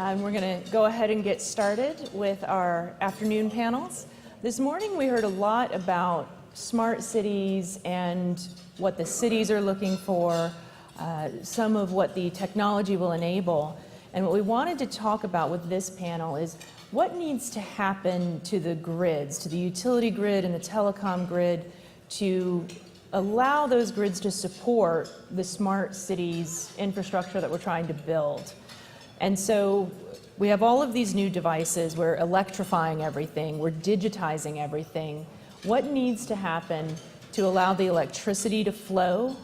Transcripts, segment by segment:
And we're going to go ahead and get started with our afternoon panels. This morning we heard a lot about smart cities and what the cities are looking for, some of what the technology will enable. And what we wanted to talk about with this panel is what needs to happen to the grids, to the utility grid and the telecom grid, to allow those grids to support the smart cities infrastructure that we're trying to build. And so we have all of these new devices, we're electrifying everything, we're digitizing everything. What needs to happen to allow the electricity to flow,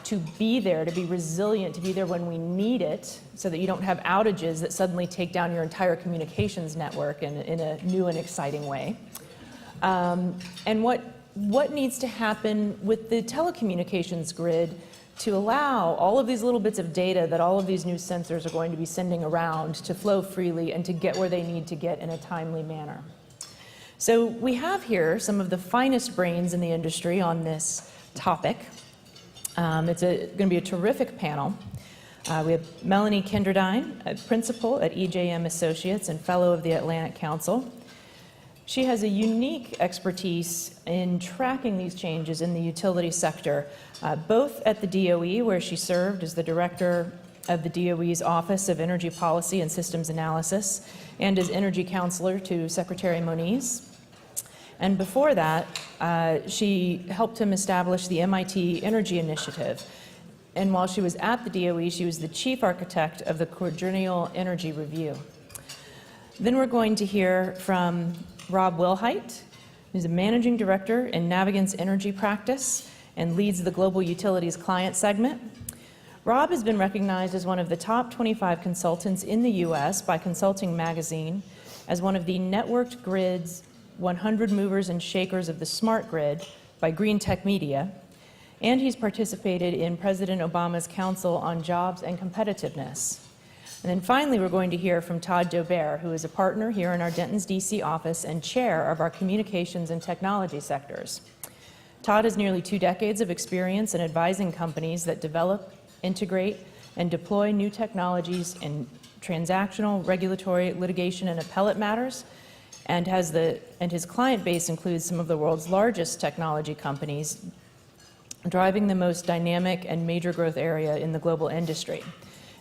to be there, to be resilient, to be there when we need it, so that you don't have outages that suddenly take down your entire communications network in a new and exciting way? And what needs to happen with the telecommunications grid to allow all of these little bits of data that all of these new sensors are going to be sending around to flow freely and to get where they need to get in a timely manner. So we have here some of the finest brains in the industry on this topic. It's going to be a terrific panel. We have Melanie Kinderdine, a principal at EJM Associates and fellow of the Atlantic Council. She has a unique expertise in tracking these changes in the utility sector, both at the DOE, where she served as the director of the DOE's Office of Energy Policy and Systems Analysis, and as energy counselor to Secretary Moniz. And before that, she helped him establish the MIT Energy Initiative. And while she was at the DOE, she was the chief architect of the Quadrennial Energy Review. Then we're going to hear from Rob Wilhite, who's a managing director in Navigant's energy practice and leads the global utilities client segment. Rob has been recognized as one of the top 25 consultants in the US by Consulting Magazine, as one of the networked grids 100 movers and shakers of the smart grid by Green Tech Media, and he's participated in President Obama's Council on Jobs and Competitiveness. And then finally, we're going to hear from Todd Dobert, who is a partner here in our Denton's DC office and chair of our communications and technology sectors. Todd has nearly 2 decades of experience in advising companies that develop, integrate, and deploy new technologies in transactional, regulatory, litigation, and appellate matters, and his client base includes some of the world's largest technology companies, driving the most dynamic and major growth area in the global industry.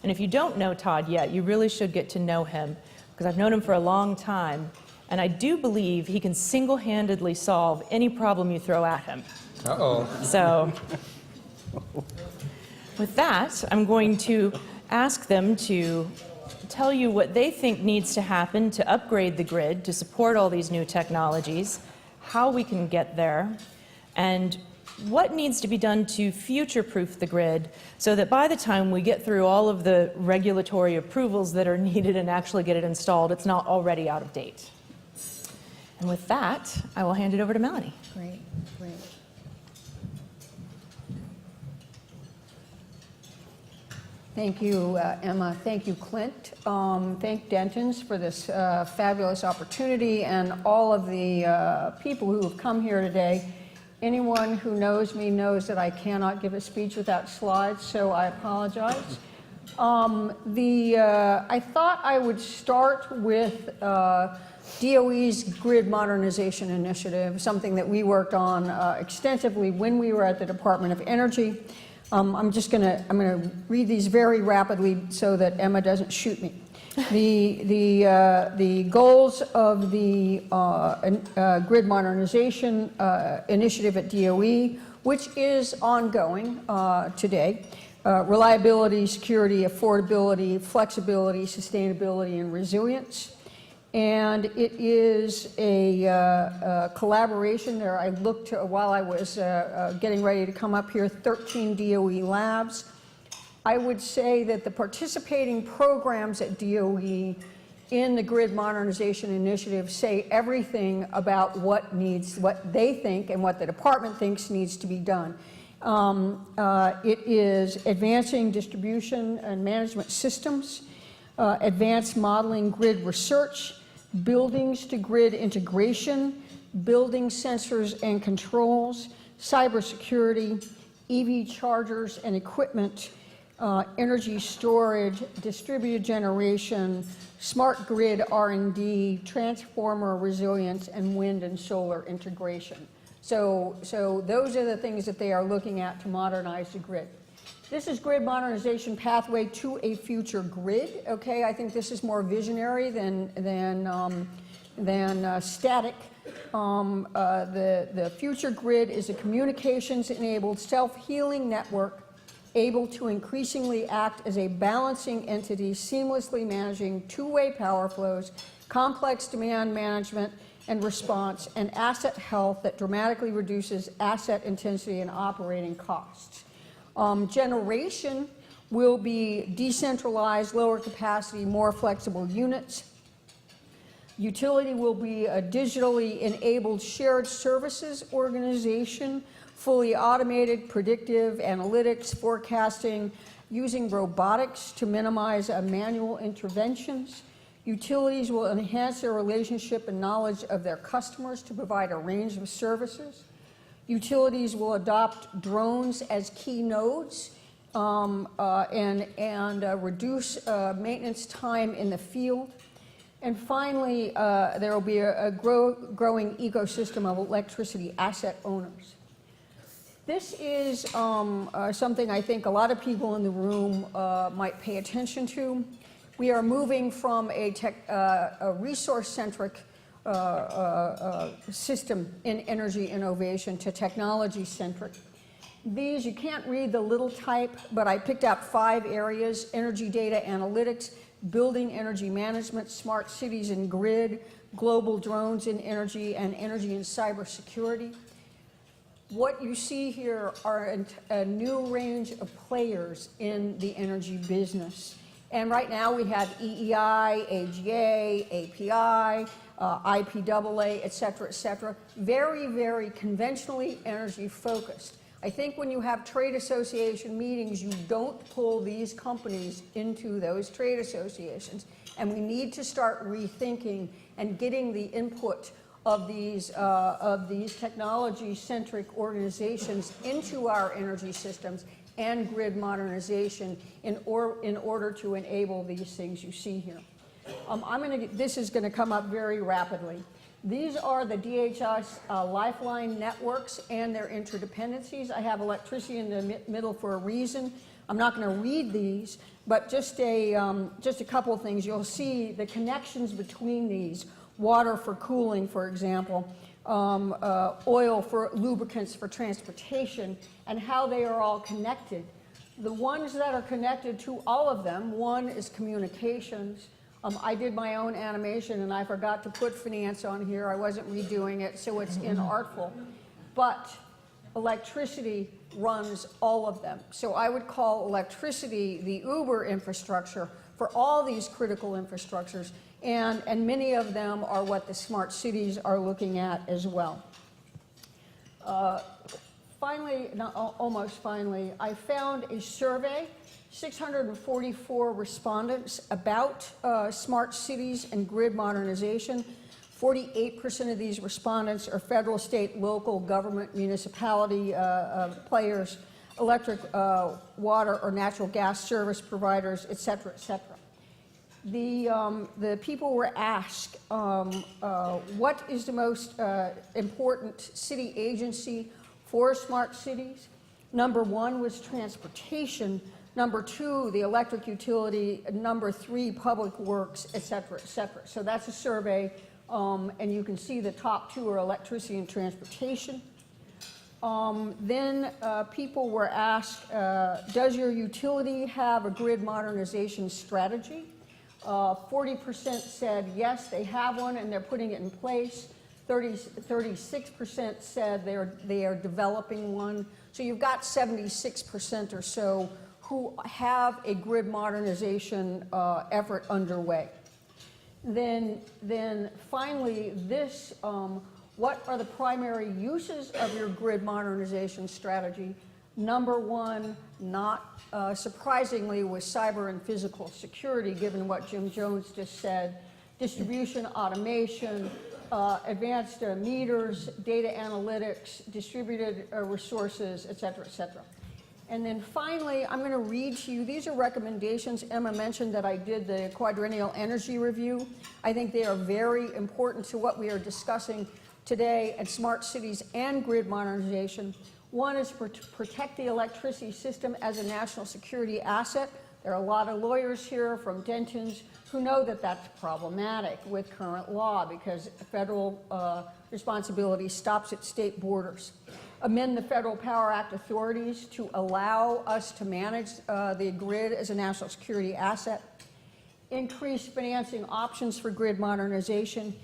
And if you don't know Todd yet, you really should get to know him, because I've known him for a long time, and I do believe he can single-handedly solve any problem you throw at him. Uh-oh. So, with that, I'm going to ask them to tell you what they think needs to happen to upgrade the grid to support all these new technologies, how we can get there, and what needs to be done to future-proof the grid so that by the time we get through all of the regulatory approvals that are needed and actually get it installed, it's not already out of date. And with that, I will hand it over to Melanie. Great, great. Thank you, Emma. Thank you, Clint. Thank Denton's for this fabulous opportunity and all of the people who have come here today. Anyone who knows me knows that I cannot give a speech without slides, so I apologize. I thought I would start with DOE's Grid Modernization Initiative, something that we worked on extensively when we were at the Department of Energy. I'm gonna read these very rapidly so that Emma doesn't shoot me. The goals of the Grid Modernization Initiative at DOE, which is ongoing today, reliability, security, affordability, flexibility, sustainability, and resilience. And it is a collaboration there. I looked while I was getting ready to come up here, 13 DOE labs. I would say that the participating programs at DOE in the Grid Modernization Initiative say everything about what they think and what the department thinks needs to be done. It is advancing distribution and management systems, advanced modeling grid research, buildings to grid integration, building sensors and controls, cybersecurity, EV chargers and equipment, energy storage, distributed generation, smart grid R&D, transformer resilience, and wind and solar integration. So those are the things that they are looking at to modernize the grid. This is Grid Modernization Pathway to a Future Grid. Okay, I think this is more visionary than static. The future grid is a communications-enabled, self-healing network able to increasingly act as a balancing entity, seamlessly managing two-way power flows, complex demand management and response, and asset health that dramatically reduces asset intensity and operating costs. Generation will be decentralized, lower capacity, more flexible units. Utility will be a digitally enabled shared services organization, fully automated, predictive analytics, forecasting, using robotics to minimize manual interventions. Utilities will enhance their relationship and knowledge of their customers to provide a range of services. Utilities will adopt drones as key nodes and reduce maintenance time in the field. And finally, there will be a growing ecosystem of electricity asset owners. This is something I think a lot of people in the room might pay attention to. We are moving from a resource-centric system in energy innovation to technology-centric. These, you can't read the little type, but I picked out 5 areas: energy data analytics, building energy management, smart cities and grid, global drones in energy, and energy and cybersecurity. What you see here are a new range of players in the energy business. And right now we have EEI, AGA, API, IPAA, et cetera, very, very conventionally energy focused. I think when you have trade association meetings, you don't pull these companies into those trade associations. And we need to start rethinking and getting the input of these technology-centric organizations into our energy systems and grid modernization in order to enable these things you see here. This is going to come up very rapidly. These are the DHS lifeline networks and their interdependencies. I have electricity in the middle for a reason. I'm not going to read these, but just a couple of things. You'll see the connections between these. Water for cooling, for example, oil for lubricants for transportation, and how they are all connected. The ones that are connected to all of them, one is communications. I did my own animation and I forgot to put finance on here. I wasn't redoing it, so it's inartful. But electricity runs all of them. So I would call electricity the Uber infrastructure for all these critical infrastructures, and many of them are what the smart cities are looking at as well. Almost finally, I found a survey, 644 respondents about smart cities and grid modernization. 48% of these respondents are federal, state, local government, municipality players, electric, water, or natural gas service providers, et cetera, et cetera. The people were asked, what is the most important city agency for smart cities? Number 1 was transportation. Number 2, the electric utility. Number 3, public works, et cetera, et cetera. So that's a survey, and you can see the top 2 are electricity and transportation. Then people were asked, does your utility have a grid modernization strategy? 40% said yes, they have one and they're putting it in place. 36% said they are developing one. So you've got 76% or so who have a grid modernization effort underway. Then finally, this, what are the primary uses of your grid modernization strategy? Number 1, not surprisingly, was cyber and physical security, given what Jim Jones just said. Distribution, automation, advanced meters, data analytics, distributed resources, et cetera, et cetera. And then finally, I'm going to read to you, these are recommendations. Emma mentioned that I did the quadrennial energy review. I think they are very important to what we are discussing today at smart cities and grid modernization. One is to protect the electricity system as a national security asset. There are a lot of lawyers here from Denton's who know that that's problematic with current law because federal responsibility stops at state borders. Amend the Federal Power Act authorities to allow us to manage the grid as a national security asset. Increase financing options for grid modernization.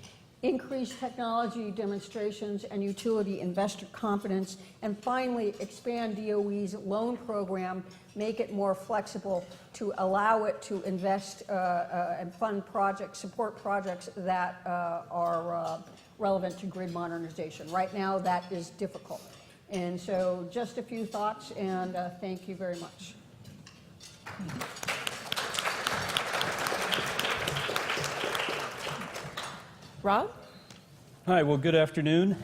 Increase technology demonstrations and utility investor confidence. And finally, expand DOE's loan program, make it more flexible to allow it to invest and fund projects, support projects that are relevant to grid modernization. Right now, that is difficult. And so just a few thoughts, and thank you very much. Rob? Hi, well, good afternoon.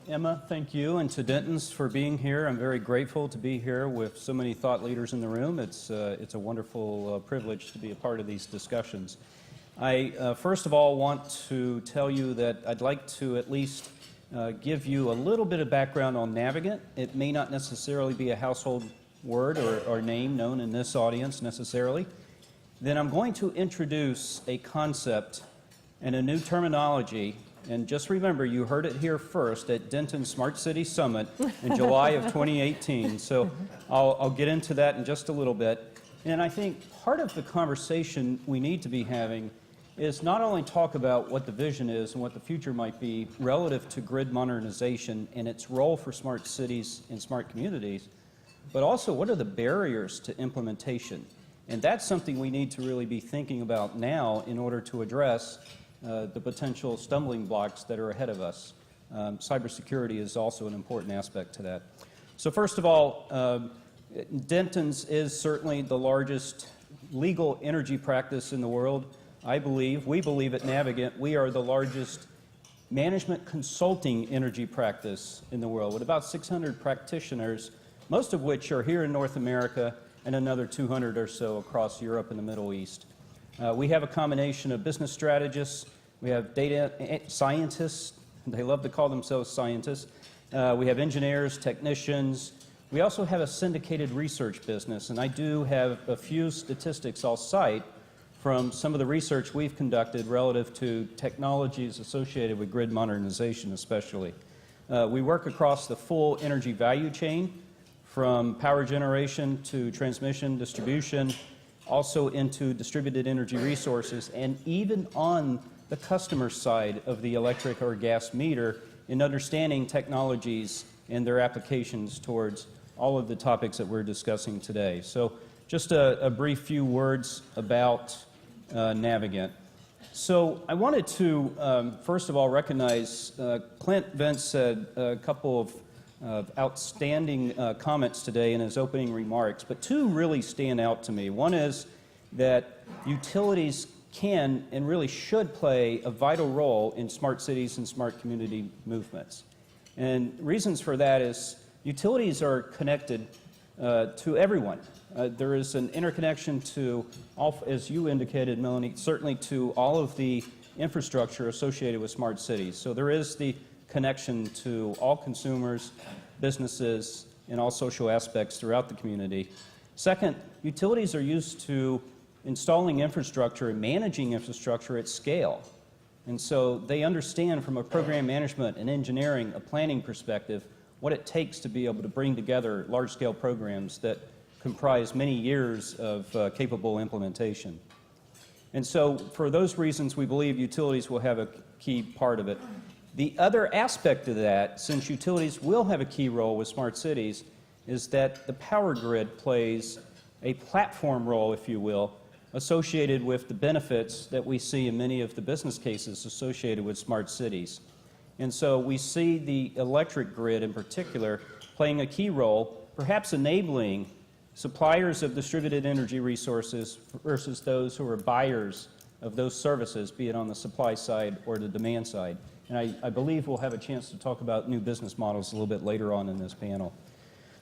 Emma, thank you, and to Denton's for being here. I'm very grateful to be here with so many thought leaders in the room. It's a wonderful privilege to be a part of these discussions. I, first of all, want to tell you that I'd like to at least give you a little bit of background on Navigant. It may not necessarily be a household word or name known in this audience necessarily. Then I'm going to introduce a concept and a new terminology. And just remember, you heard it here first at Denton Smart City Summit in July of 2018. So I'll get into that in just a little bit. And I think part of the conversation we need to be having is not only talk about what the vision is and what the future might be relative to grid modernization and its role for smart cities and smart communities, but also what are the barriers to implementation. And that's something we need to really be thinking about now in order to address the potential stumbling blocks that are ahead of us. Cybersecurity is also an important aspect to that. So first of all, Denton's is certainly the largest legal energy practice in the world. We believe at Navigant, we are the largest management consulting energy practice in the world with about 600 practitioners, most of which are here in North America and another 200 or so across Europe and the Middle East. We have a combination of business strategists, we have data scientists, they love to call themselves scientists, we have engineers, technicians, we also have a syndicated research business, and I do have a few statistics I'll cite from some of the research we've conducted relative to technologies associated with grid modernization especially. We work across the full energy value chain, from power generation to transmission, distribution, also into distributed energy resources, and even on the customer side of the electric or gas meter in understanding technologies and their applications towards all of the topics that we're discussing today. So just a brief few words about Navigant. So I wanted to, first of all, recognize Clint Vence said a couple of outstanding comments today in his opening remarks, but two really stand out to me. One is that utilities can and really should play a vital role in smart cities and smart community movements. And reasons for that is utilities are connected to everyone. There is an interconnection to, all, as you indicated, Melanie, certainly to all of the infrastructure associated with smart cities. So there is the connection to all consumers, businesses, and all social aspects throughout the community. Second, utilities are used to installing infrastructure and managing infrastructure at scale. And so they understand from a program management and engineering, a planning perspective, what it takes to be able to bring together large-scale programs that comprise many years of capable implementation. And so for those reasons, we believe utilities will have a key part of it. The other aspect of that, since utilities will have a key role with smart cities, is that the power grid plays a platform role, if you will, associated with the benefits that we see in many of the business cases associated with smart cities. And so we see the electric grid in particular playing a key role, perhaps enabling suppliers of distributed energy resources versus those who are buyers of those services, be it on the supply side or the demand side. And I believe we'll have a chance to talk about new business models a little bit later on in this panel.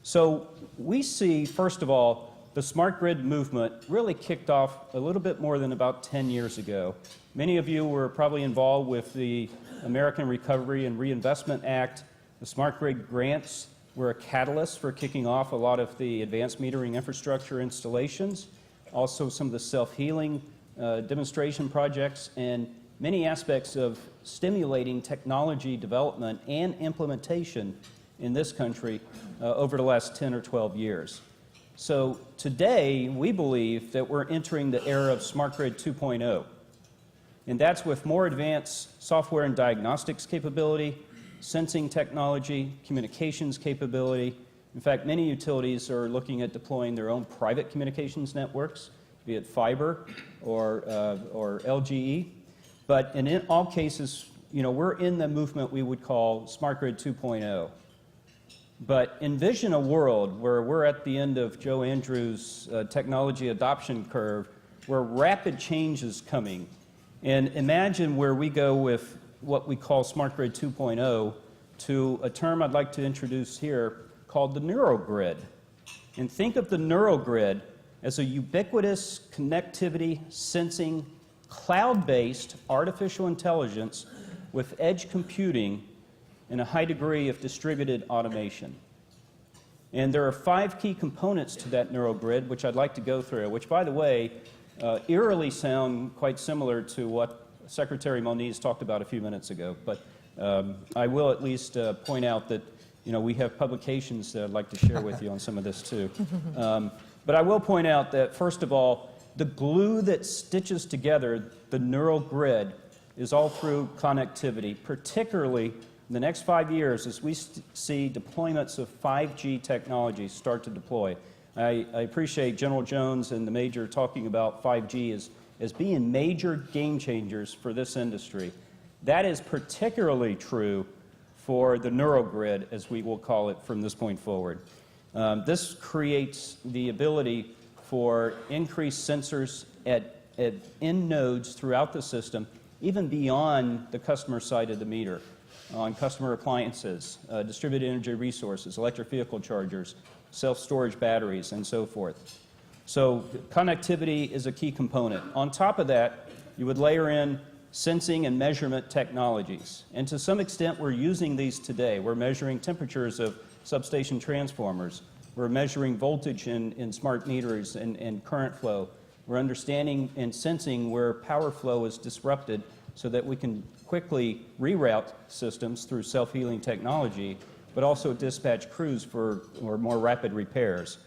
So we see, first of all, the smart grid movement really kicked off a little bit more than about 10 years ago. Many of you were probably involved with the American Recovery and Reinvestment Act. The smart grid grants were a catalyst for kicking off a lot of the advanced metering infrastructure installations, also some of the self-healing demonstration projects, and many aspects of stimulating technology development and implementation in this country over the last 10 or 12 years. So today, we believe that we're entering the era of Smart Grid 2.0, and that's with more advanced software and diagnostics capability, sensing technology, communications capability. In fact, many utilities are looking at deploying their own private communications networks, be it fiber or LGE. But in all cases, we're in the movement we would call Smart Grid 2.0. But envision a world where we're at the end of Joe Andrews' technology adoption curve, where rapid change is coming. And imagine where we go with what we call Smart Grid 2.0 to a term I'd like to introduce here called the Neurogrid. And think of the Neurogrid as a ubiquitous connectivity, sensing, cloud-based artificial intelligence with edge computing and a high degree of distributed automation. And there are 5 key components to that Neurogrid, which I'd like to go through, which, by the way, eerily sound quite similar to what Secretary Moniz talked about a few minutes ago. But I will at least point out that we have publications that I'd like to share with you on some of this too. But I will point out that, first of all, the glue that stitches together the neural grid is all through connectivity, particularly in the next 5 years as we see deployments of 5G technology start to deploy. I appreciate General Jones and the Major talking about 5G as being major game changers for this industry. That is particularly true for the Neurogrid, as we will call it from this point forward. This creates the ability for increased sensors at end nodes throughout the system, even beyond the customer side of the meter, on customer appliances, distributed energy resources, electric vehicle chargers, self-storage batteries, and so forth. So connectivity is a key component. On top of that, you would layer in sensing and measurement technologies. And to some extent, we're using these today. We're measuring temperatures of substation transformers. We're measuring voltage in smart meters and current flow. We're understanding and sensing where power flow is disrupted so that we can quickly reroute systems through self-healing technology, but also dispatch crews for more rapid repairs.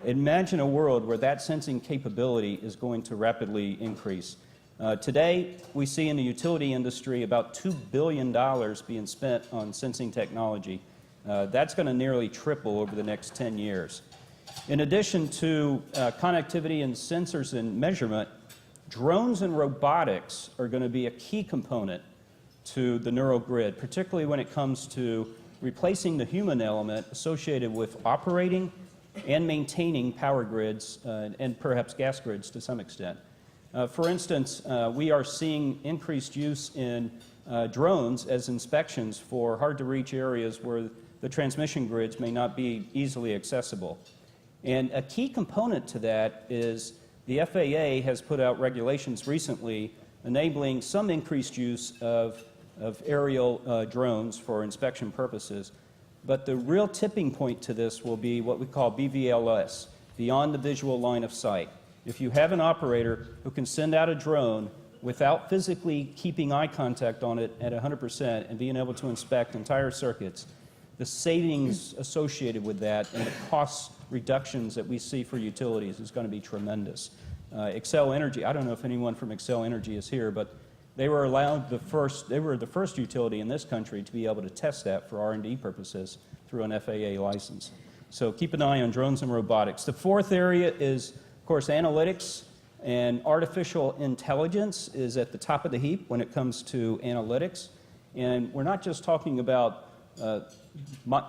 Imagine a world where that sensing capability is going to rapidly increase. Today, we see in the utility industry about $2 billion being spent on sensing technology. That's going to nearly triple over the next 10 years. In addition to connectivity and sensors and measurement, drones and robotics are going to be a key component to the Neurogrid, particularly when it comes to replacing the human element associated with operating and maintaining power grids and perhaps gas grids to some extent. For instance, we are seeing increased use in drones as inspections for hard-to-reach areas where the transmission grids may not be easily accessible. And a key component to that is the FAA has put out regulations recently enabling some increased use of aerial drones for inspection purposes. But the real tipping point to this will be what we call BVLS, beyond the visual line of sight. If you have an operator who can send out a drone without physically keeping eye contact on it at 100% and being able to inspect entire circuits, the savings associated with that and the cost reductions that we see for utilities is going to be tremendous. Xcel Energy, I don't know if anyone from Xcel Energy is here, but they were the first utility in this country to be able to test that for R&D purposes through an FAA license. So keep an eye on drones and robotics. The fourth area is, of course, analytics, and artificial intelligence is at the top of the heap when it comes to analytics. And we're not just talking about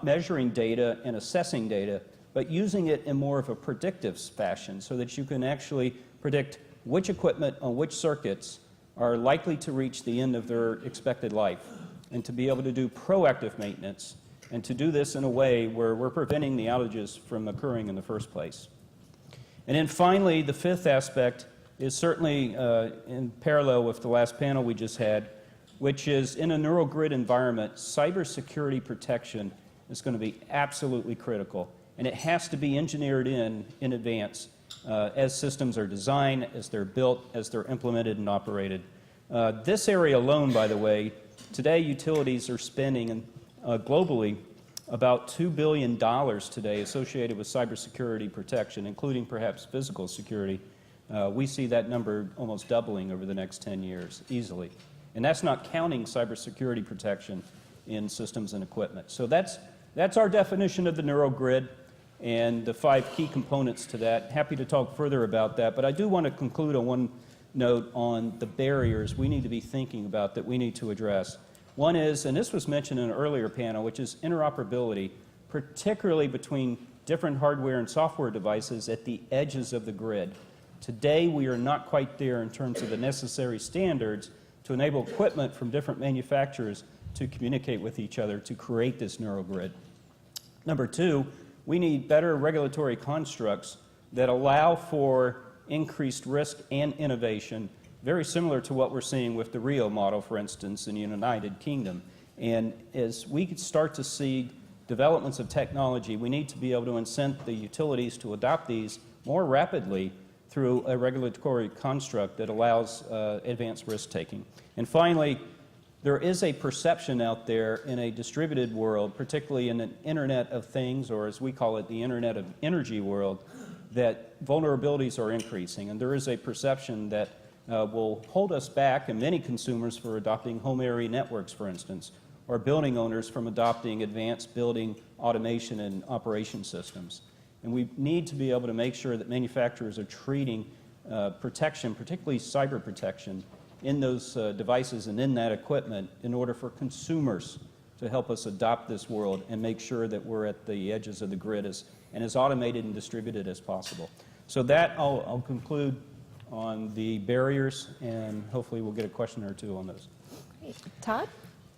measuring data and assessing data, but using it in more of a predictive fashion so that you can actually predict which equipment on which circuits are likely to reach the end of their expected life, and to be able to do proactive maintenance and to do this in a way where we're preventing the outages from occurring in the first place. And then finally, the fifth aspect is certainly in parallel with the last panel we just had, which is in a Neurogrid environment, cybersecurity protection is going to be absolutely critical. And it has to be engineered in advance as systems are designed, as they're built, as they're implemented and operated. This area alone, by the way, today utilities are spending globally about $2 billion today associated with cybersecurity protection, including perhaps physical security. We see that number almost doubling over the next 10 years, easily. And that's not counting cybersecurity protection in systems and equipment. So that's our definition of the Neurogrid and the 5 key components to that. Happy to talk further about that, but I do want to conclude on one note on the barriers we need to be thinking about that we need to address. One is, and this was mentioned in an earlier panel, which is interoperability, particularly between different hardware and software devices at the edges of the grid. Today, we are not quite there in terms of the necessary standards to enable equipment from different manufacturers to communicate with each other to create this Neurogrid. Number 2, we need better regulatory constructs that allow for increased risk and innovation, very similar to what we're seeing with the Rio model, for instance, in the United Kingdom. And as we start to see developments of technology, we need to be able to incent the utilities to adopt these more rapidly through a regulatory construct that allows advanced risk-taking. And finally, there is a perception out there in a distributed world, particularly in an Internet of Things, or as we call it, the Internet of Energy world, that vulnerabilities are increasing. And there is a perception that will hold us back, and many consumers, for adopting home area networks, for instance, or building owners from adopting advanced building automation and operation systems. And we need to be able to make sure that manufacturers are treating protection, particularly cyber protection, in those devices and in that equipment in order for consumers to help us adopt this world and make sure that we're at the edges of the grid and as automated and distributed as possible. So that I'll conclude on the barriers, and hopefully we'll get a question or two on those. Great. Todd?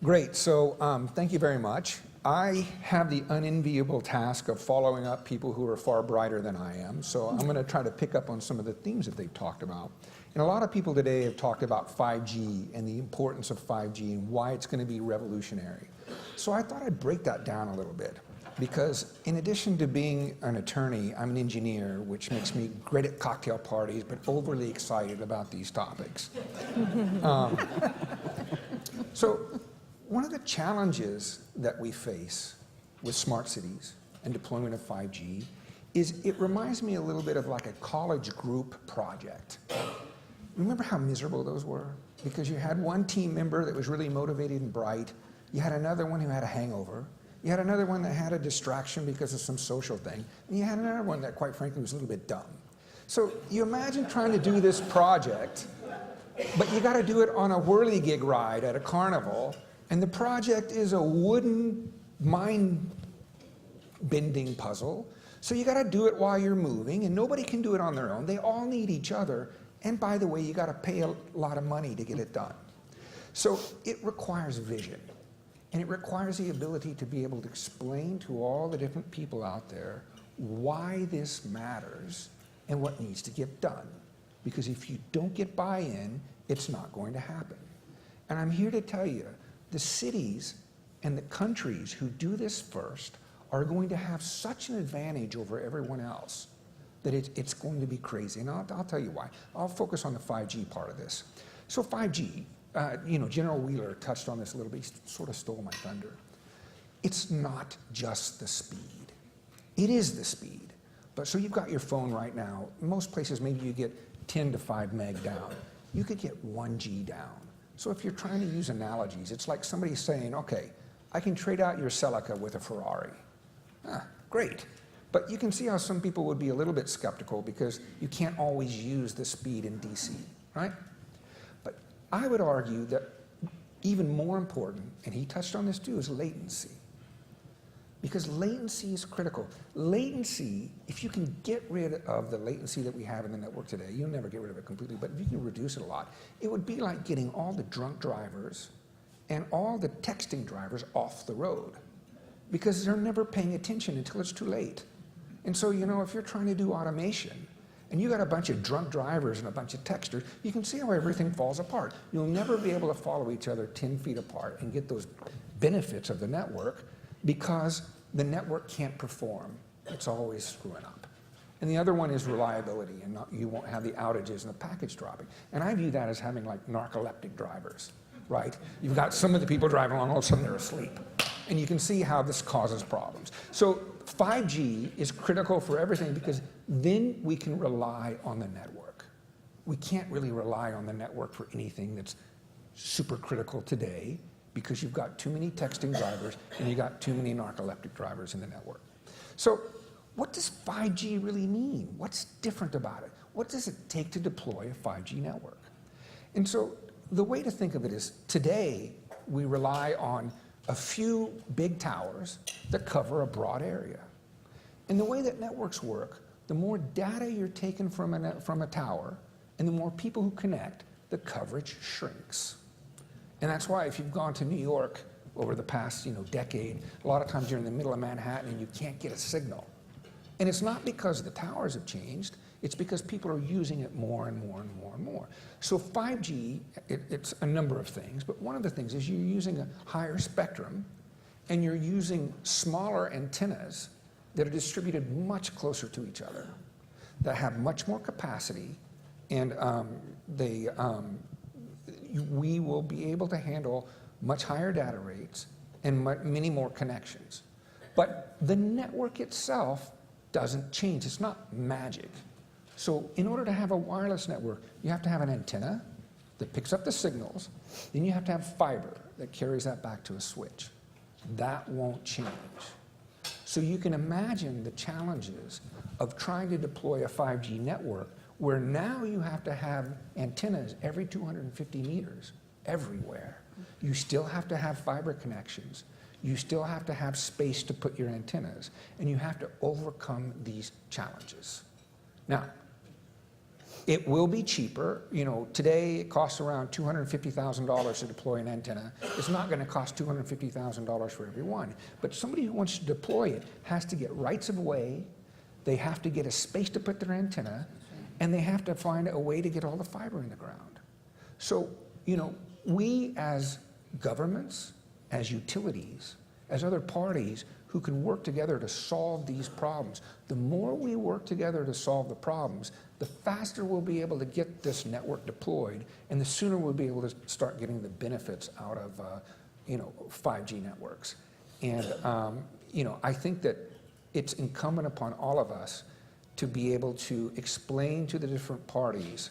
Great. So thank you very much. I have the unenviable task of following up people who are far brighter than I am. So I'm going to try to pick up on some of the themes that they've talked about. And a lot of people today have talked about 5G and the importance of 5G and why it's going to be revolutionary. So I thought I'd break that down a little bit, because in addition to being an attorney, I'm an engineer, which makes me great at cocktail parties, but overly excited about these topics. So one of the challenges that we face with smart cities and deployment of 5G is it reminds me a little bit of like a college group project. Remember how miserable those were? Because you had one team member that was really motivated and bright. You had another one who had a hangover. You had another one that had a distraction because of some social thing. And you had another one that, quite frankly, was a little bit dumb. So you imagine trying to do this project, but you got to do it on a whirligig ride at a carnival, and the project is a wooden mind-bending puzzle. So you got to do it while you're moving, and nobody can do it on their own. They all need each other. And by the way, you got to pay a lot of money to get it done. So it requires vision. And it requires the ability to be able to explain to all the different people out there why this matters and what needs to get done. Because if you don't get buy-in, it's not going to happen. And I'm here to tell you, the cities and the countries who do this first are going to have such an advantage over everyone else that it's going to be crazy. And I'll tell you why. I'll focus on the 5G part of this. So 5G, General Wheeler touched on this a little bit. He sort of stole my thunder. It's not just the speed. It is the speed. But so you've got your phone right now. In most places, maybe you get 10 to 5 meg down. You could get 1G down. So if you're trying to use analogies, it's like somebody saying, okay, I can trade out your Celica with a Ferrari. Great. But you can see how some people would be a little bit skeptical because you can't always use the speed in DC, right? But I would argue that even more important, and he touched on this too, is latency. Because latency is critical. Latency, if you can get rid of the latency that we have in the network today, you'll never get rid of it completely, but if you can reduce it a lot, it would be like getting all the drunk drivers and all the texting drivers off the road. because they're never paying attention until it's too late. And so, you know, if you're trying to do automation and you got a bunch of drunk drivers and a bunch of texters, you can see how everything falls apart. You'll never be able to follow each other 10 feet apart and get those benefits of the network because the network can't perform. It's always screwing up. And the other one is reliability, and you won't have the outages and the package dropping. And I view that as having like narcoleptic drivers, right? You've got some of the people driving along, all of a sudden they're asleep. And you can see how this causes problems. So 5G is critical for everything because then we can rely on the network. We can't really rely on the network for anything that's super critical today because you've got too many texting drivers and you've got too many narcoleptic drivers in the network. So what does 5G really mean? What's different about it? What does it take to deploy a 5G network? And so the way to think of it is today we rely on a few big towers that cover a broad area. And the way that networks work, the more data you're taking from a tower and the more people who connect, the coverage shrinks. And that's why if you've gone to New York over the past decade, a lot of times you're in the middle of Manhattan and you can't get a signal. And it's not because the towers have changed, it's because people are using it more and more and more and more. So 5G, it's a number of things, but one of the things is you're using a higher spectrum and you're using smaller antennas that are distributed much closer to each other, that have much more capacity, and we will be able to handle much higher data rates and many more connections. But the network itself doesn't change. It's not magic. So in order to have a wireless network, you have to have an antenna that picks up the signals. Then you have to have fiber that carries that back to a switch. That won't change. So you can imagine the challenges of trying to deploy a 5G network where now you have to have antennas every 250 meters everywhere. You still have to have fiber connections. You still have to have space to put your antennas, and you have to overcome these challenges. Now, it will be cheaper. Today it costs around $250,000 to deploy an antenna. It's not going to cost $250,000 for every one. But somebody who wants to deploy it has to get rights of way, they have to get a space to put their antenna, and they have to find a way to get all the fiber in the ground. So, we as governments, as utilities, as other parties who can work together to solve these problems, the more we work together to solve the problems, the faster we'll be able to get this network deployed, and the sooner we'll be able to start getting the benefits out of 5G networks. And I think that it's incumbent upon all of us to be able to explain to the different parties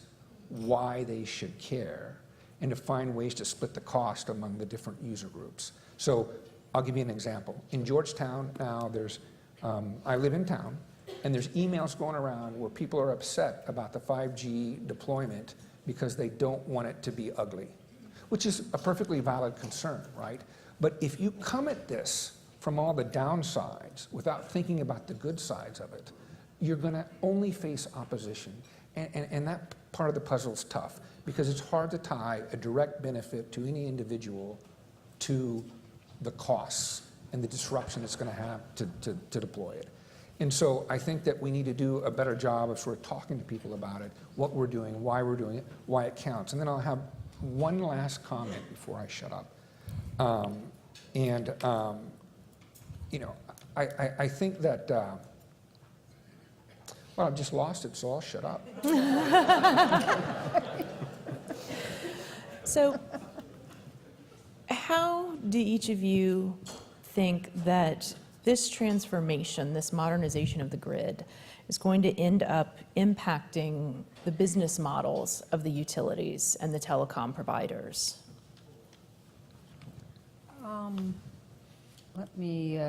why they should care and to find ways to split the cost among the different user groups. So I'll give you an example. In Georgetown now, I live in town, and there's emails going around where people are upset about the 5G deployment because they don't want it to be ugly, which is a perfectly valid concern, right? But if you come at this from all the downsides without thinking about the good sides of it, you're going to only face opposition. And that part of the puzzle is tough because it's hard to tie a direct benefit to any individual to the costs and the disruption it's going to have to deploy it. And so I think that we need to do a better job of sort of talking to people about it, what we're doing, why we're doing it, why it counts. And then I'll have one last comment before I shut up. I think that, well, I've just lost it, so I'll shut up. So how do each of you think that this transformation, this modernization of the grid, is going to end up impacting the business models of the utilities and the telecom providers? Let me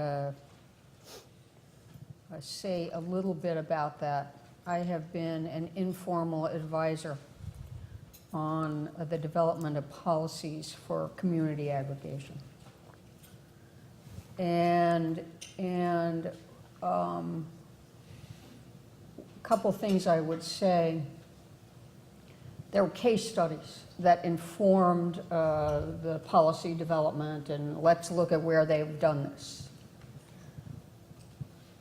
say a little bit about that. I have been an informal advisor on the development of policies for community aggregation. And a couple things I would say. There were case studies that informed the policy development, and let's look at where they've done this.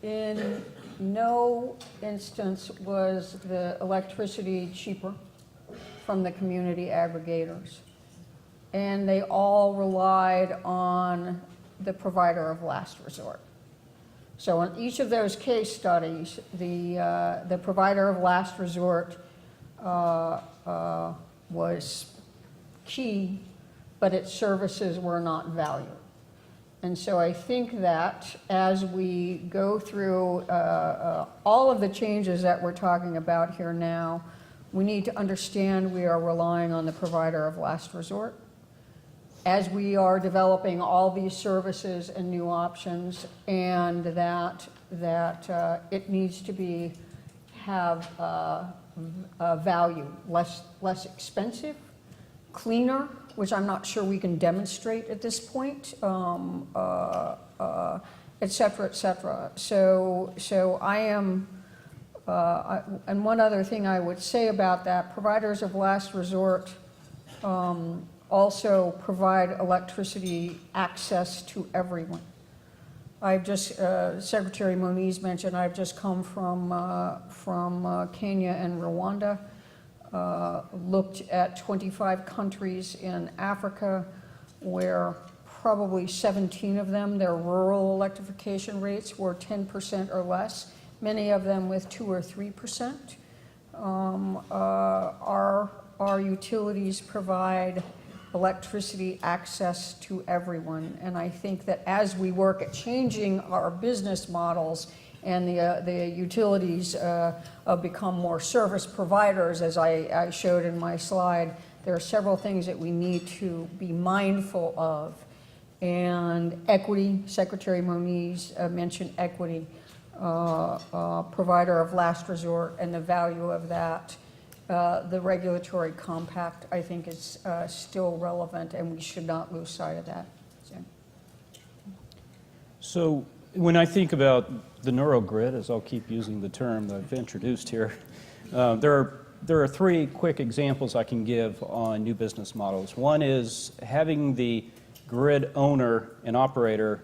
In no instance was the electricity cheaper from the community aggregators. And they all relied on the provider of last resort. So in each of those case studies, the provider of last resort was key, but its services were not valued. And so I think that as we go through all of the changes that we're talking about here now, we need to understand we are relying on the provider of last resort. As we are developing all these services and new options, and that it needs to have value, less expensive, cleaner, which I'm not sure we can demonstrate at this point, et cetera, et cetera. So I am, and one other thing I would say about that, providers of last resort also provide electricity access to everyone. I've just, Secretary Moniz mentioned, I've just come from Kenya and Rwanda. Looked at 25 countries in Africa where probably 17 of them, their rural electrification rates were 10% or less, many of them with 2 or 3%. Our utilities provide electricity access to everyone, and I think that as we work at changing our business models and the utilities become more service providers, as I showed in my slide, there are several things that we need to be mindful of. And equity, Secretary Moniz mentioned equity, provider of last resort, and the value of that. The regulatory compact, I think, is still relevant, and we should not lose sight of that. So when I think about the Neurogrid, as I'll keep using the term that I've introduced here, there are 3 quick examples I can give on new business models. One is having the grid owner and operator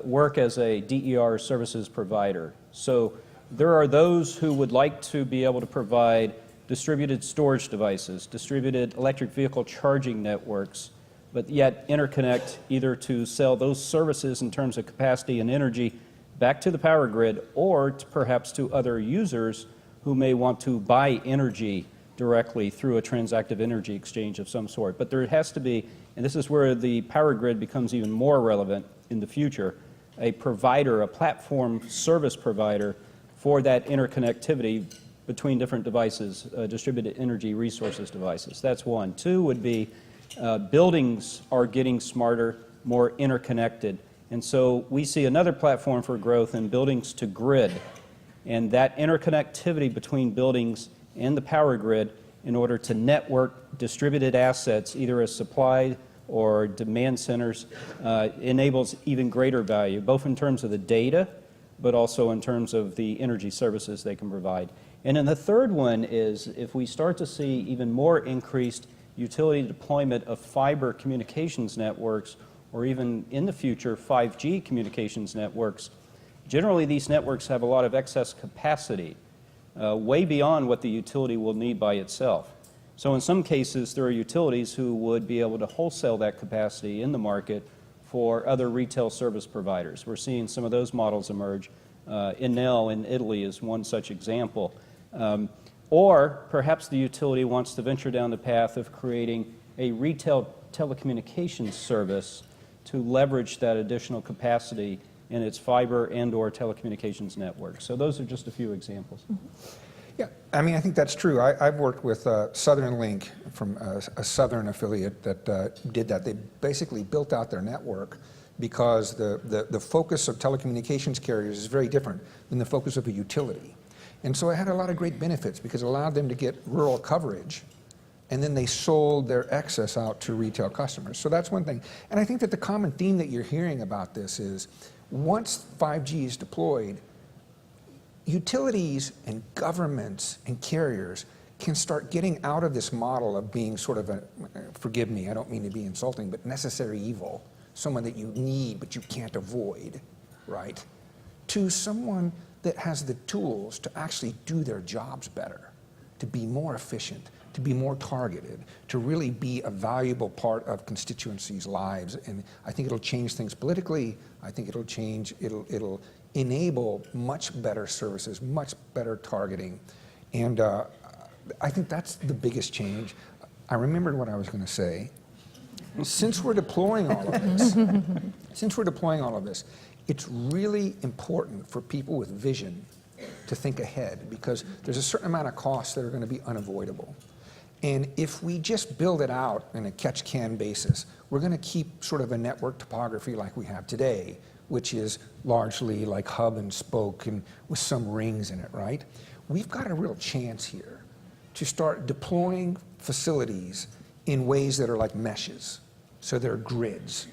work as a DER services provider. So there are those who would like to be able to provide distributed storage devices, distributed electric vehicle charging networks, but yet interconnect either to sell those services in terms of capacity and energy back to the power grid, or perhaps to other users who may want to buy energy directly through a transactive energy exchange of some sort. But there has to be, and this is where the power grid becomes even more relevant in the future, a provider, a platform service provider for that interconnectivity between different devices, distributed energy resources devices. That's one. 2 would be buildings are getting smarter, more interconnected. And so we see another platform for growth in buildings to grid. And that interconnectivity between buildings and the power grid in order to network distributed assets, either as supply or demand centers, enables even greater value, both in terms of the data, but also in terms of the energy services they can provide. And then the third one is if we start to see even more increased utility deployment of fiber communications networks, or even in the future 5G communications networks, generally these networks have a lot of excess capacity, way beyond what the utility will need by itself. So in some cases, there are utilities who would be able to wholesale that capacity in the market for other retail service providers. We're seeing some of those models emerge. Enel in Italy is one such example. Or perhaps the utility wants to venture down the path of creating a retail telecommunications service to leverage that additional capacity in its fiber and or telecommunications network. So those are just a few examples. Yeah, I mean, I think that's true. I've worked with Southern Link from a Southern affiliate that did that. They basically built out their network because the focus of telecommunications carriers is very different than the focus of a utility. And so it had a lot of great benefits because it allowed them to get rural coverage, and then they sold their excess out to retail customers. So that's one thing. And I think that the common theme that you're hearing about this is once 5G is deployed, utilities and governments and carriers can start getting out of this model of being sort of a, forgive me, I don't mean to be insulting, but necessary evil, someone that you need but you can't avoid, right? to someone that has the tools to actually do their jobs better, to be more efficient, to be more targeted, to really be a valuable part of constituencies' lives. And I think it'll change things politically. I think it'll enable much better services, much better targeting. And I think that's the biggest change. I remembered what I was going to say. Since we're deploying all of this, it's really important for people with vision to think ahead, because there's a certain amount of costs that are going to be unavoidable. And if we just build it out in a catch-can basis, we're going to keep sort of a network topography like we have today, which is largely like hub and spoke and with some rings in it, right? We've got a real chance here to start deploying facilities in ways that are like meshes, so they're grids.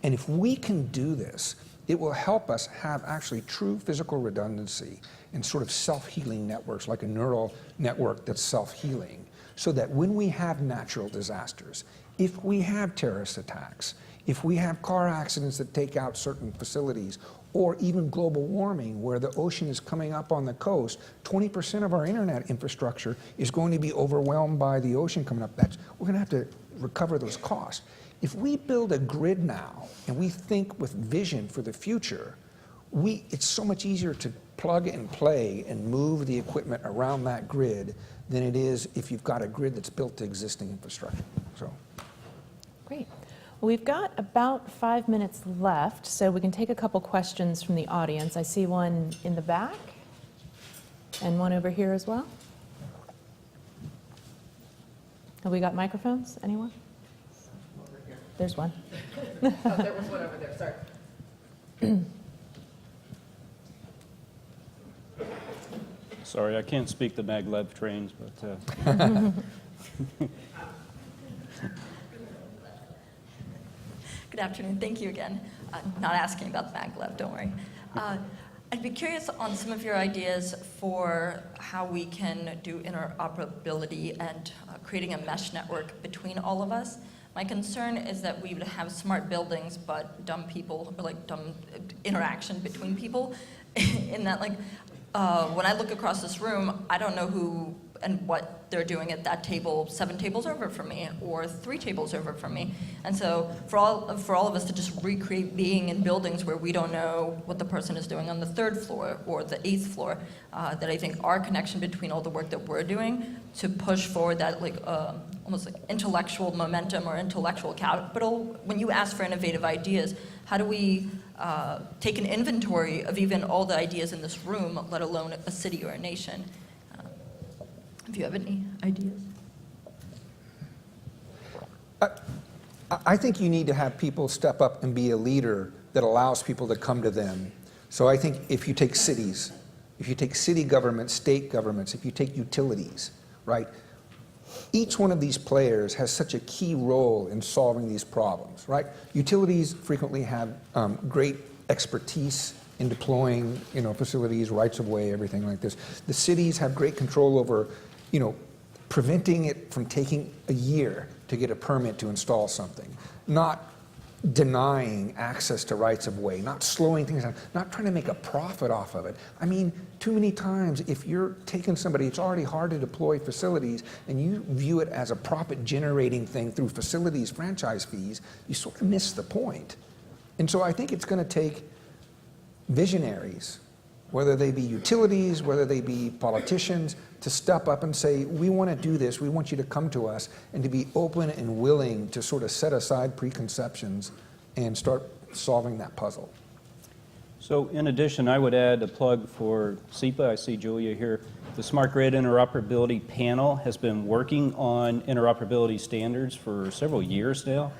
And if we can do this, it will help us have actually true physical redundancy and sort of self-healing networks, like a neural network that's self-healing, so that when we have natural disasters, if we have terrorist attacks, if we have car accidents that take out certain facilities, or even global warming where the ocean is coming up on the coast, 20% of our internet infrastructure is going to be overwhelmed by the ocean coming up. We're going to have to recover those costs. If we build a grid now and we think with vision for the future, it's so much easier to plug and play and move the equipment around that grid than it is if you've got a grid that's built to existing infrastructure. So, Great. Well, we've got about 5 minutes left, so we can take a couple questions from the audience. I see one in the back and one over here as well. Have we got microphones? Anyone? There's one. Oh, there was one over there, sorry. Sorry, I can't speak the maglev trains, but... Good afternoon, thank you again. Not asking about the maglev, don't worry. I'd be curious on some of your ideas for how we can do interoperability and creating a mesh network between all of us. My concern is that we would have smart buildings, but dumb people, or like dumb interaction between people, in that like, when I look across this room, I don't know who and what they're doing at that table 7 tables over from me, or 3 tables over from me. And so for all of us to just recreate being in buildings where we don't know what the person is doing on the 3rd floor or the 8th floor, that I think our connection between all the work that we're doing to push forward that like almost like intellectual momentum or intellectual capital. When you ask for innovative ideas, how do we take an inventory of even all the ideas in this room, let alone a city or a nation? If you have any ideas. I think you need to have people step up and be a leader that allows people to come to them. So I think if you take cities, if you take city governments, state governments, if you take utilities, right? Each one of these players has such a key role in solving these problems, right? Utilities frequently have great expertise in deploying, facilities, rights of way, everything like this. The cities have great control over, preventing it from taking a year to get a permit to install something, not denying access to rights of way, not slowing things down, not trying to make a profit off of it. I mean, too many times, if you're taking somebody, it's already hard to deploy facilities, and you view it as a profit-generating thing through facilities franchise fees, you sort of miss the point. And so I think it's going to take visionaries, whether they be utilities, whether they be politicians, to step up and say, we want to do this, we want you to come to us, and to be open and willing to sort of set aside preconceptions and start solving that puzzle. So in addition, I would add a plug for SEPA. I see Julia here. The Smart Grid Interoperability Panel has been working on interoperability standards for several years now.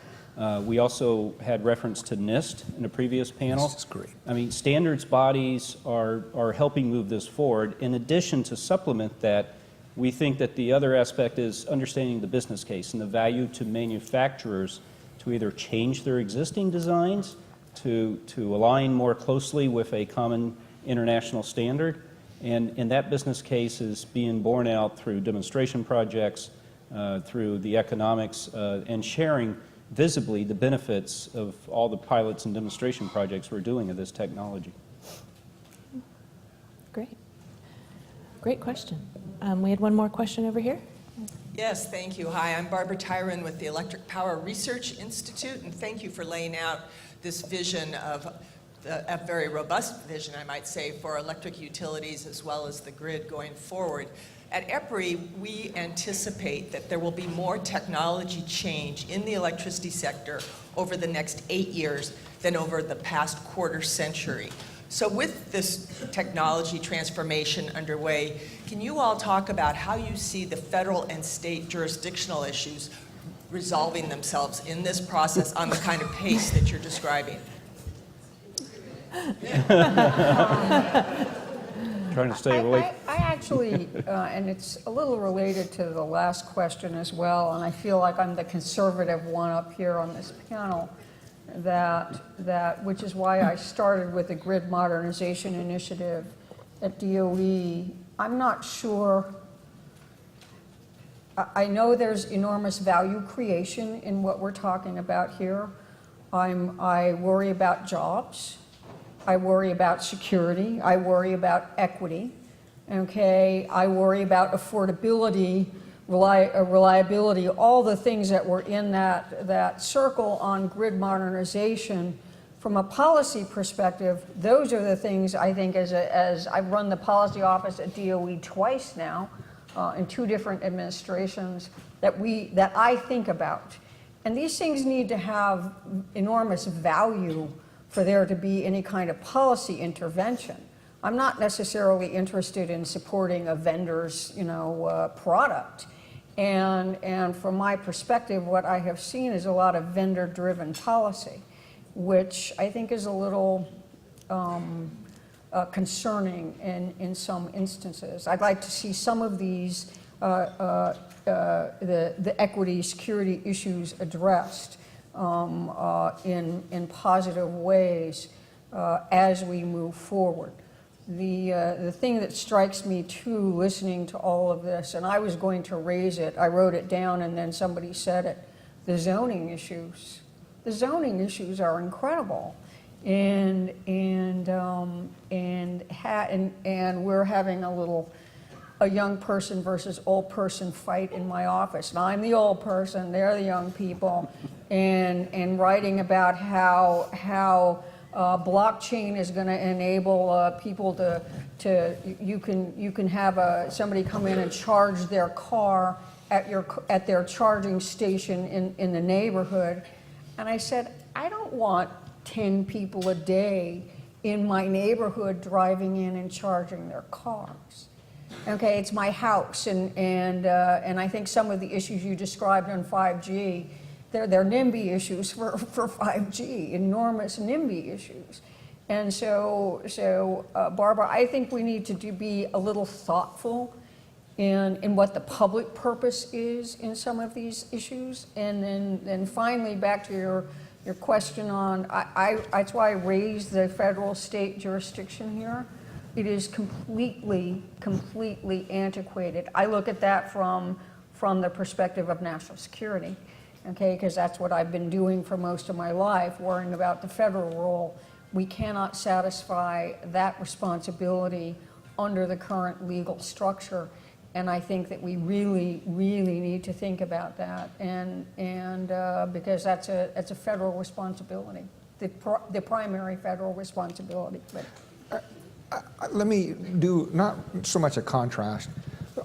We also had reference to NIST in a previous panel. This is great. I mean, standards bodies are helping move this forward. In addition, to supplement that, we think that the other aspect is understanding the business case and the value to manufacturers to either change their existing designs, to align more closely with a common international standard. And that business case is being borne out through demonstration projects, through the economics, and sharing visibly the benefits of all the pilots and demonstration projects we're doing of this technology. Great question. We had one more question over here. Yes, thank you. Hi, I'm Barbara Tyron with the Electric Power Research Institute, and thank you for laying out this vision of a very robust vision, I might say, for electric utilities as well as the grid going forward. At EPRI, we anticipate that there will be more technology change in the electricity sector over the next 8 years than over the past quarter century. So with this technology transformation underway, can you all talk about how you see the federal and state jurisdictional issues resolving themselves in this process on the kind of pace that you're describing? Trying to stay awake. I actually, and it's a little related to the last question as well, and I feel like I'm the conservative one up here on this panel, which is why I started with the Grid Modernization Initiative at DOE. I'm not sure. I know there's enormous value creation in what we're talking about here. I worry about jobs. I worry about security. I worry about equity. Okay, I worry about affordability, reliability, all the things that were in that circle on grid modernization. From a policy perspective, those are the things I think, as I've run the policy office at DOE twice now, in 2 different administrations, that I think about. And these things need to have enormous value for there to be any kind of policy intervention. I'm not necessarily interested in supporting a vendor's, product. And from my perspective, what I have seen is a lot of vendor-driven policy, which I think is a little concerning in some instances. I'd like to see some of these, the equity, security issues addressed in positive ways as we move forward. The thing that strikes me too, listening to all of this, and I was going to raise it, I wrote it down and then somebody said it, the zoning issues. The zoning issues are incredible, and we're having a young person versus old person fight in my office. And I'm the old person, they're the young people, and writing about how blockchain is going to enable people you can have somebody come in and charge their car at their charging station in the neighborhood. And I said, I don't want 10 people a day in my neighborhood driving in and charging their cars. Okay, it's my house, and I think some of the issues you described on 5G, they're NIMBY issues for 5G, enormous NIMBY issues. And so Barbara, I think we need to be a little thoughtful in what the public purpose is in some of these issues. And then finally, back to your question on, that's why I raised the federal state jurisdiction here. It is completely antiquated. I look at that from the perspective of national security, okay, because that's what I've been doing for most of my life, worrying about the federal role. We cannot satisfy that responsibility under the current legal structure, and I think that we really need to think about that, and because that's a federal responsibility, the primary federal responsibility. But, let me do not so much a contrast.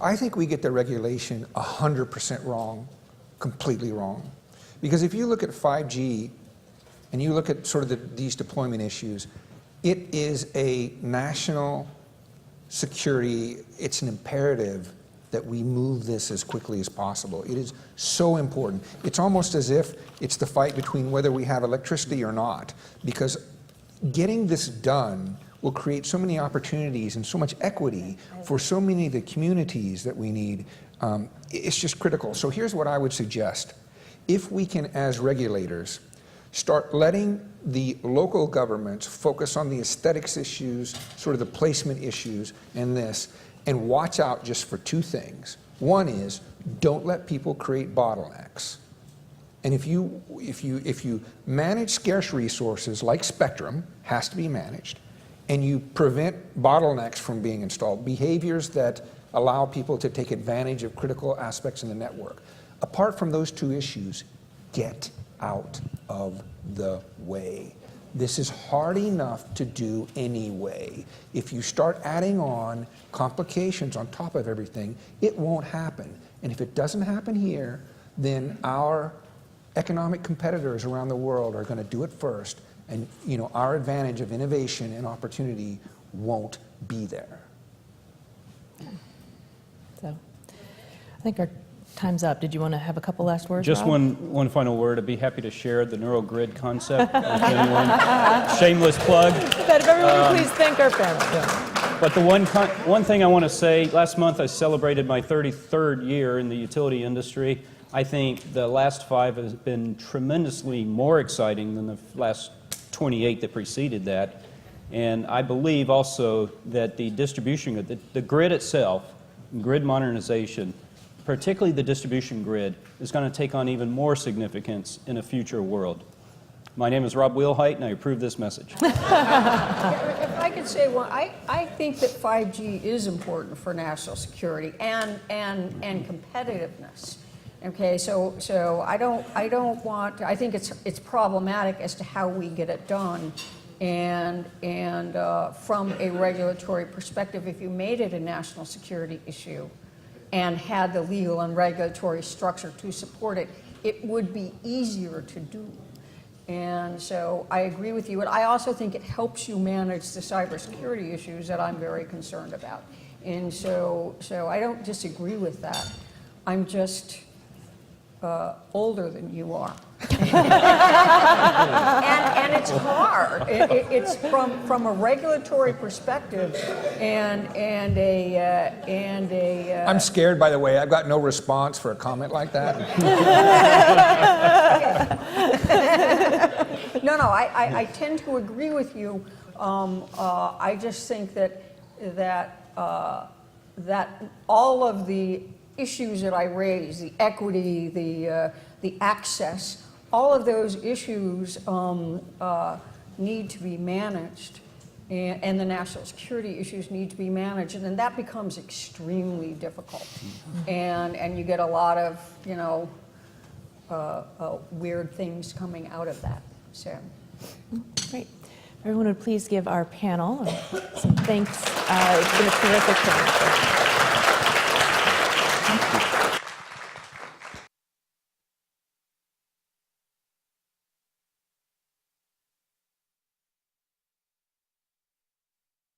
I think we get the regulation 100% wrong, completely wrong. Because if you look at 5G and you look at sort of these deployment issues, it is a national security, it's an imperative that we move this as quickly as possible. It is so important. It's almost as if it's the fight between whether we have electricity or not, because getting this done will create so many opportunities and so much equity for so many of the communities that we need. It's just critical. So here's what I would suggest. If we can, as regulators, start letting the local governments focus on the aesthetics issues, sort of the placement issues, and watch out just for 2 things. One is, don't let people create bottlenecks. And if you manage scarce resources like spectrum, has to be managed, and you prevent bottlenecks from being installed, behaviors that allow people to take advantage of critical aspects in the network. Apart from those two issues, get out of the way. This is hard enough to do anyway. If you start adding on complications on top of everything, it won't happen. And if it doesn't happen here, then our economic competitors around the world are going to do it first, and our advantage of innovation and opportunity won't be there. So I think our time's up. Did you want to have a couple last words, Just Rob? one final word. I'd be happy to share the Neurogrid concept with anyone. Shameless plug. But if everyone would please thank our panel. But the one thing I want to say, last month I celebrated my 33rd year in the utility industry. I think the last 5 has been tremendously more exciting than the last 28 that preceded that. And I believe also that the distribution, the grid itself, grid modernization, particularly the distribution grid, is going to take on even more significance in a future world. My name is Rob Wheelheight, and I approve this message. If I could say, well, I think that 5G is important for national security and competitiveness. Okay, so I don't want. I think it's problematic as to how we get it done, and from a regulatory perspective, if you made it a national security issue and had the legal and regulatory structure to support it, it would be easier to do. And so I agree with you. And I also think it helps you manage the cybersecurity issues that I'm very concerned about. And so I don't disagree with that. I'm just older than you are. and it's hard. It's from a regulatory perspective and a. I'm scared, by the way. I've got no response for a comment like that. No, I tend to agree with you. I just think that all of the issues that I raised, the equity, the access, all of those issues need to be managed, and the national security issues need to be managed, and then that becomes extremely difficult, and you get a lot of weird things coming out of that. So. Great. Everyone would please give our panel some thanks. It's been a terrific panel. Thank you.